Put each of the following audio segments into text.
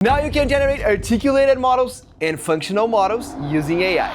Now you can generate articulated models and functional models using AI.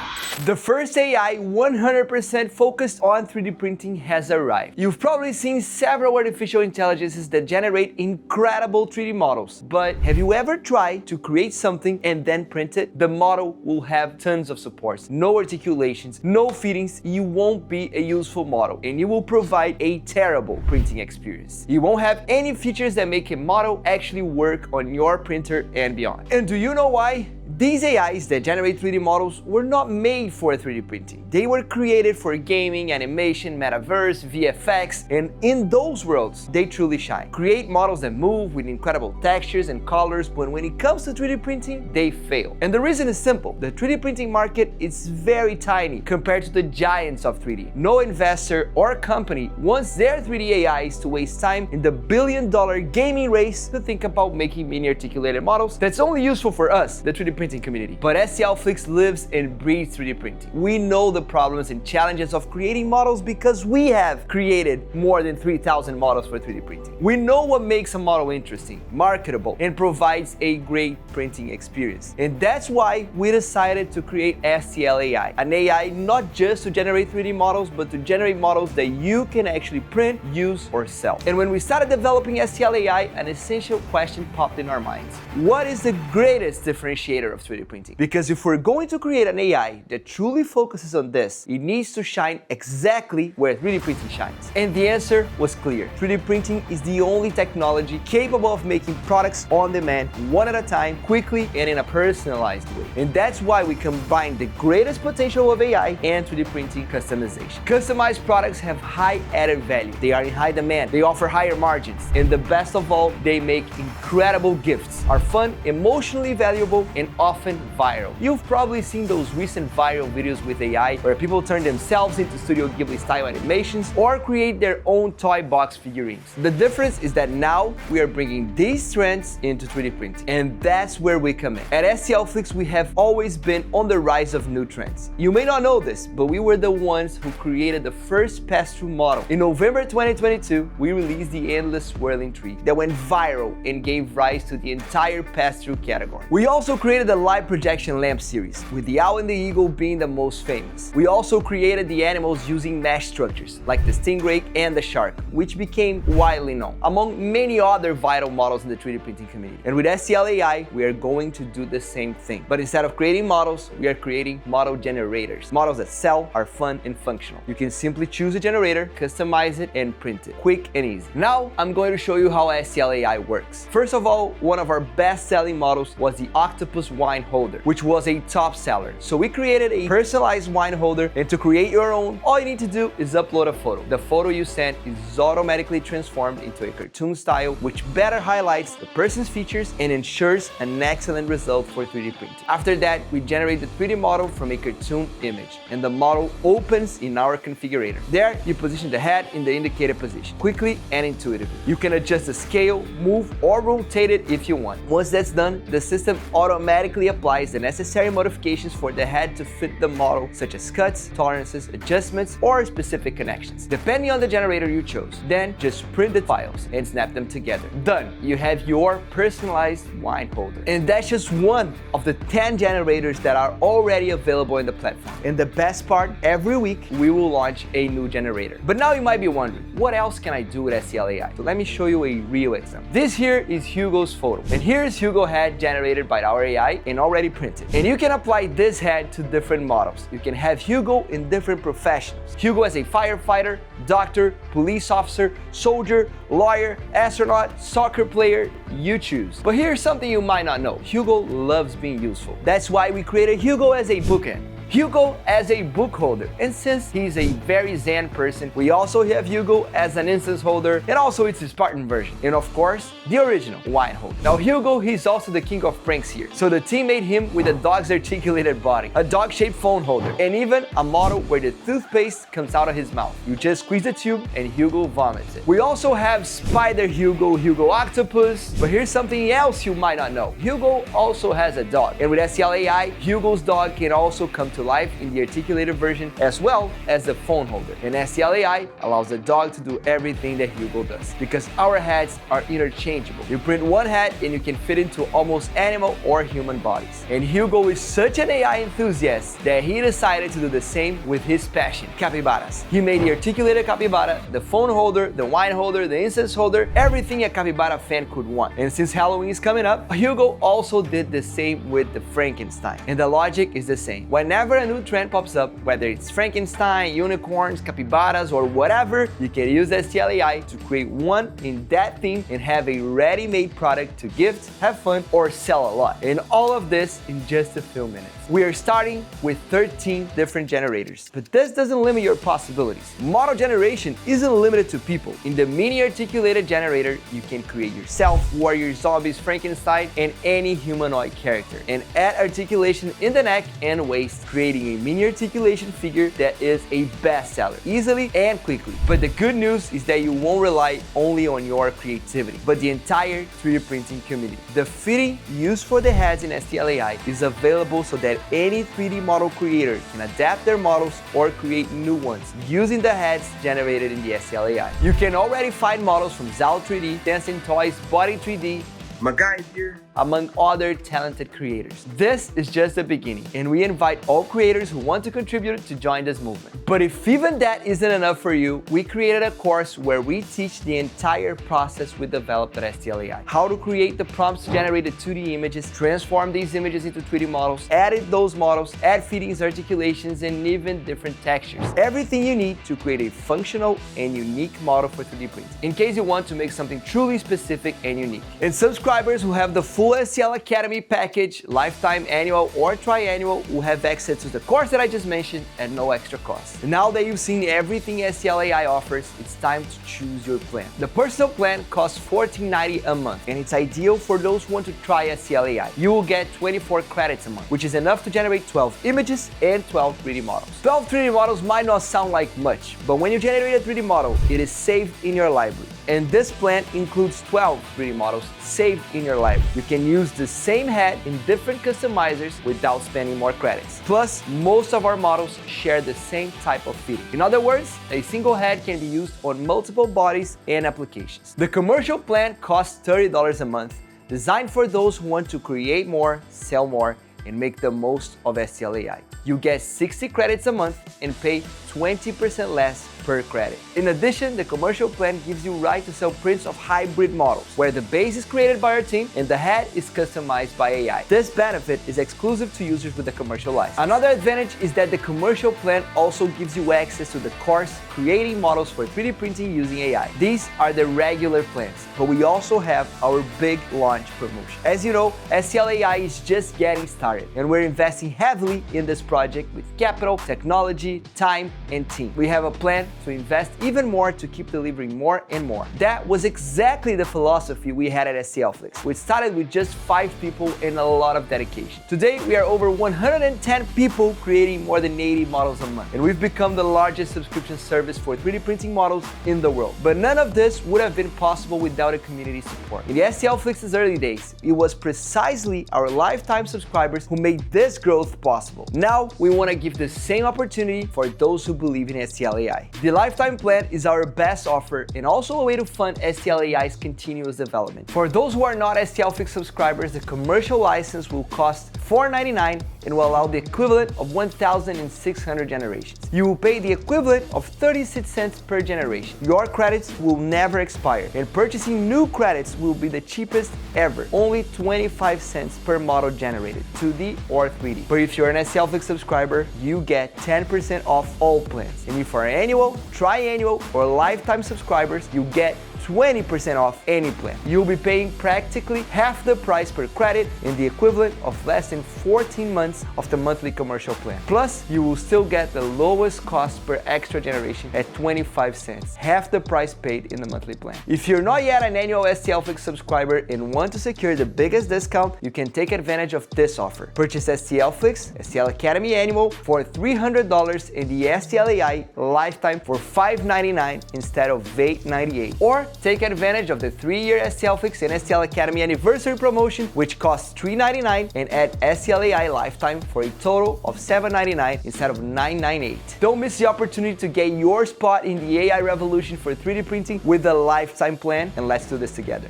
The first AI 100% focused on 3D printing has arrived. You've probably seen several artificial intelligences that generate incredible 3D models, but have you ever tried to create something and then print it? The model will have tons of supports, no articulations, no fittings. You won't be a useful model and you will provide a terrible printing experience. You won't have any features that make a model actually work on your printer and beyond. And do you know why? These AIs that generate 3D models were not made for 3D printing. They were created for gaming, animation, metaverse, VFX, and in those worlds, they truly shine. Create models that move with incredible textures and colors, but when it comes to 3D printing, they fail. And the reason is simple. The 3D printing market is very tiny compared to the giants of 3D. No investor or company wants their 3D AIs to waste time in the billion-dollar gaming race to think about making mini articulated models that's only useful for us, the 3D printing community. But STLFLIX lives and breathes 3D printing. We know the problems and challenges of creating models because we have created more than 3,000 models for 3D printing. We know what makes a model interesting, marketable, and provides a great printing experience. And that's why we decided to create STL AI, an AI not just to generate 3D models, but to generate models that you can actually print, use, or sell. And when we started developing STL AI, an essential question popped in our minds. What is the greatest differentiator of 3D printing? Because if we're going to create an AI that truly focuses on this, it needs to shine exactly where 3D printing shines. And the answer was clear. 3D printing is the only technology capable of making products on demand, one at a time, quickly, and in a personalized way. And that's why we combine the greatest potential of AI and 3D printing customization. Customized products have high added value. They are in high demand. They offer higher margins. And the best of all, they make incredible gifts, are fun, emotionally valuable, and often viral. You've probably seen those recent viral videos with AI where people turn themselves into Studio Ghibli style animations or create their own toy box figurines. The difference is that now we are bringing these trends into 3D printing, and that's where we come in. At STLFLIX, we have always been on the rise of new trends. You may not know this, but we were the ones who created the first pass-through model. In November 2022, we released the Endless Swirling Tree that went viral and gave rise to the entire pass-through category. We also created the light projection lamp series, with the owl and the eagle being the most famous. We also created the animals using mesh structures, like the stingray and the shark, which became widely known, among many other vital models in the 3D printing community. And with STL AI, we are going to do the same thing. But instead of creating models, we are creating model generators. Models that sell, are fun, and functional. You can simply choose a generator, customize it, and print it. Quick and easy. Now, I'm going to show you how STL AI works. First of all, one of our best-selling models was the Octopus wine holder, which was a top seller. So we created a personalized wine holder, and to create your own, all you need to do is upload a photo. The photo you send is automatically transformed into a cartoon style, which better highlights the person's features and ensures an excellent result for 3D printing. After that, we generate the 3D model from a cartoon image, and the model opens in our configurator. There, you position the head in the indicated position, quickly and intuitively. You can adjust the scale, move, or rotate it if you want. Once that's done, the system automatically applies the necessary modifications for the head to fit the model, such as cuts, tolerances, adjustments, or specific connections, depending on the generator you chose. Then just print the files and snap them together. Done! You have your personalized wine holder. And that's just one of the 10 generators that are already available in the platform. And the best part, every week we will launch a new generator. But now you might be wondering, what else can I do with STL AI? So let me show you a real example. This here is Hugo's photo. And here's Hugo head generated by our AI and already printed. And you can apply this head to different models. You can have Hugo in different professions. Hugo as a firefighter, doctor, police officer, soldier, lawyer, astronaut, soccer player, you choose. But here's something you might not know. Hugo loves being useful. That's why we created Hugo as a bookend. Hugo as a book holder. And since he's a very zen person, we also have Hugo as an incense holder, and also it's a Spartan version. And of course, the original wine holder. Now Hugo, he's also the king of pranks here. So the team made him with a dog's articulated body, a dog-shaped phone holder, and even a model where the toothpaste comes out of his mouth. You just squeeze the tube and Hugo vomits it. We also have Spider Hugo, Hugo Octopus, but here's something else you might not know. Hugo also has a dog. And with STL AI, Hugo's dog can also come to life in the articulated version, as well as the phone holder. And STL AI allows the dog to do everything that Hugo does, because our heads are interchangeable. You print one head and you can fit into almost animal or human bodies. And Hugo is such an AI enthusiast that he decided to do the same with his passion, capybaras. He made the articulated capybara, the phone holder, the wine holder, the incense holder, everything a capybara fan could want. And since Halloween is coming up, Hugo also did the same with the Frankenstein. And the logic is the same. Whenever a new trend pops up, whether it's Frankenstein, unicorns, capybaras, or whatever, you can use STL AI to create one in that theme and have a ready-made product to gift, have fun, or sell a lot. And all of this in just a few minutes. We are starting with 13 different generators, but this doesn't limit your possibilities. Model generation isn't limited to people. In the mini articulated generator, you can create yourself, warrior, zombies, Frankenstein, and any humanoid character, and add articulation in the neck and waist, creating a mini articulation figure that is a bestseller, easily and quickly. But the good news is that you won't rely only on your creativity, but the entire 3D printing community. The fitting used for the heads in STL AI is available so that any 3D model creator can adapt their models or create new ones using the heads generated in the STL AI. You can already find models from Zal 3D, Dancing Toys, Body 3D, my guy here, among other talented creators. This is just the beginning, and we invite all creators who want to contribute to join this movement. But if even that isn't enough for you, we created a course where we teach the entire process we developed at STL AI. How to create the prompts to generate the 2D images, transform these images into 3D models, edit those models, add fittings, articulations, and even different textures. Everything you need to create a functional and unique model for 3D printing, in case you want to make something truly specific and unique. And subscribers who have the full STL Academy package, lifetime, annual, or triannual, will have access to the course that I just mentioned at no extra cost. And now that you've seen everything STL AI offers, it's time to choose your plan. The personal plan costs $14.90 a month, and it's ideal for those who want to try STL AI. You will get 24 credits a month, which is enough to generate 12 images and 12 3D models. 12 3D models might not sound like much, but when you generate a 3D model, it is saved in your library. And this plan includes 12 3D models saved in your library. You can use the same head in different customizers without spending more credits. Plus, most of our models share the same type of fitting. In other words, a single head can be used on multiple bodies and applications. The commercial plan costs $30 a month, designed for those who want to create more, sell more, and make the most of STL AI. You get 60 credits a month and pay 20% less per credit. In addition, the commercial plan gives you right to sell prints of hybrid models, where the base is created by our team and the head is customized by AI. This benefit is exclusive to users with the commercial license. Another advantage is that the commercial plan also gives you access to the course Creating Models for 3D Printing Using AI. These are the regular plans, but we also have our big launch promotion. As you know, STL AI is just getting started, and we're investing heavily in this project with capital, technology, time, and team. We have a plan to invest even more to keep delivering more and more. That was exactly the philosophy we had at STLFLIX. We started with just 5 people and a lot of dedication. Today, we are over 110 people creating more than 80 models a month, and we've become the largest subscription service for 3D printing models in the world. But none of this would have been possible without a community support. In the STLFLIX's early days, it was precisely our lifetime subscribers who made this growth possible. Now, we want to give the same opportunity for those who believe in STL AI. The lifetime plan is our best offer and also a way to fund STL AI's continuous development. For those who are not STLFLIX subscribers, the commercial license will cost $4.99 and will allow the equivalent of 1,600 generations. You will pay the equivalent of 36 cents per generation. Your credits will never expire, and purchasing new credits will be the cheapest ever, only 25 cents per model generated, 2D or 3D. But if you're an STLFLIX subscriber, you get 10% off all plans. And if you're annual, triannual, or lifetime subscribers, you get 20% off any plan. You'll be paying practically half the price per credit and the equivalent of less than 14 months of the monthly commercial plan. Plus, you will still get the lowest cost per extra generation at 25 cents, half the price paid in the monthly plan. If you're not yet an annual STLFLIX subscriber and want to secure the biggest discount, you can take advantage of this offer. Purchase STLFLIX, STL Academy Annual for $300 and the STL AI Lifetime for $5.99 instead of $8.98. Or take advantage of the 3-year STLFLIX and STL Academy anniversary promotion, which costs $399, and add STL AI lifetime for a total of $799 instead of $998. Don't miss the opportunity to get your spot in the AI revolution for 3D printing with a lifetime plan, and let's do this together.